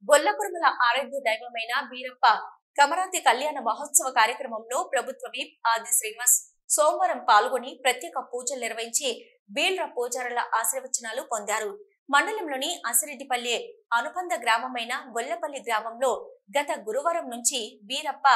గొల్లకురుమల ఆరాధ్య దైవమైన వీరప్ప కమరాతి కళ్యాణ మహోత్సవ కార్యక్రమంలో ప్రభుత్వ విప్ ఆది శ్రీనివాస్ సోమవారం పాల్గొని ప్రత్యేక పూజలు నిర్వహించి బీల్ర పూజారుల ఆశీర్వచనాలు పొందారు. మండలంలోని అసిరెడ్డిపల్లి అనుబంధ గ్రామమైన గొల్లపల్లి గ్రామంలో గత గురువారం నుంచి వీరప్ప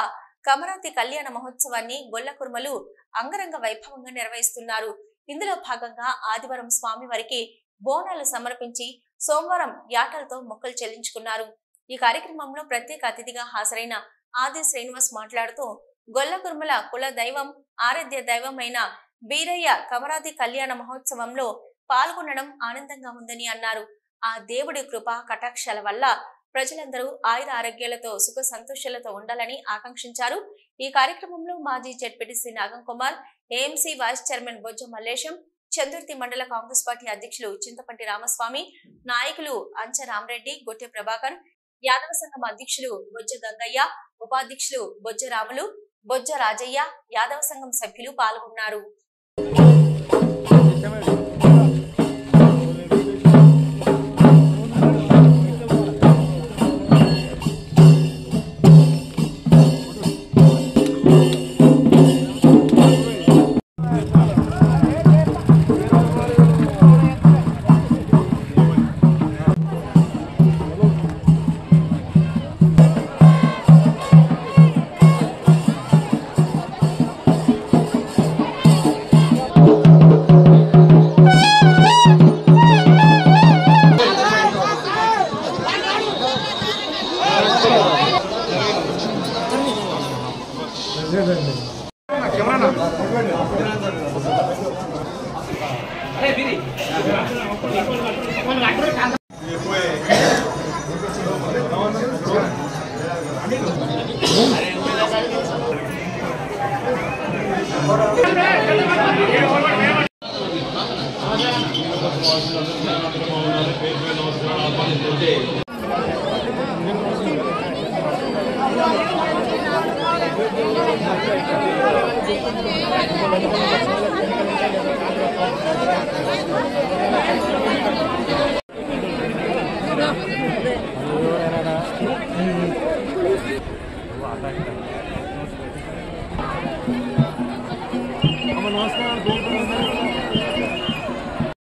కమరాతి కళ్యాణ మహోత్సవాన్ని గొల్లకురుమలు అంగరంగ వైభవంగా నిర్వహిస్తున్నారు. ఇందులో భాగంగా ఆదివారం స్వామివారికి బోనాలు సమర్పించి సోమవారం యాటలతో మొక్కలు చెల్లించుకున్నారు. ఈ కార్యక్రమంలో ప్రత్యేక అతిథిగా హాజరైన ఆది శ్రీనివాస్ మాట్లాడుతూ గొల్లకురుమల కుల దైవం ఆరాధ్య దైవమైన బీరయ్య కమరాతి కళ్యాణ మహోత్సవంలో పాల్గొనడం ఆనందంగా ఉందని అన్నారు. ఆ దేవుడి కృప కటాక్షాల వల్ల ప్రజలందరూ ఆయుర ఆరోగ్యాలతో సుఖ సంతోషాలతో ఉండాలని ఆకాంక్షించారు. ఈ కార్యక్రమంలో మాజీ జెడ్పీటీసీ నాగం కుమార్, ఏఎంసీ వైస్ చైర్మన్ బొజ్జ మల్లేశం, చందుర్తి మండల కాంగ్రెస్ పార్టీ అధ్యక్షులు చింతపంటి రామస్వామి, నాయకులు అంచ రామరెడ్డి, గొట్టె ప్రభాకర్, యాదవ సంఘం అధ్యక్షులు బొజ్జ గంగయ్య, ఉపాధ్యక్షులు బొజ్జ రాములు, బొజ్జ రాజయ్య, యాదవ సంఘం సభ్యులు పాల్గొన్నారు.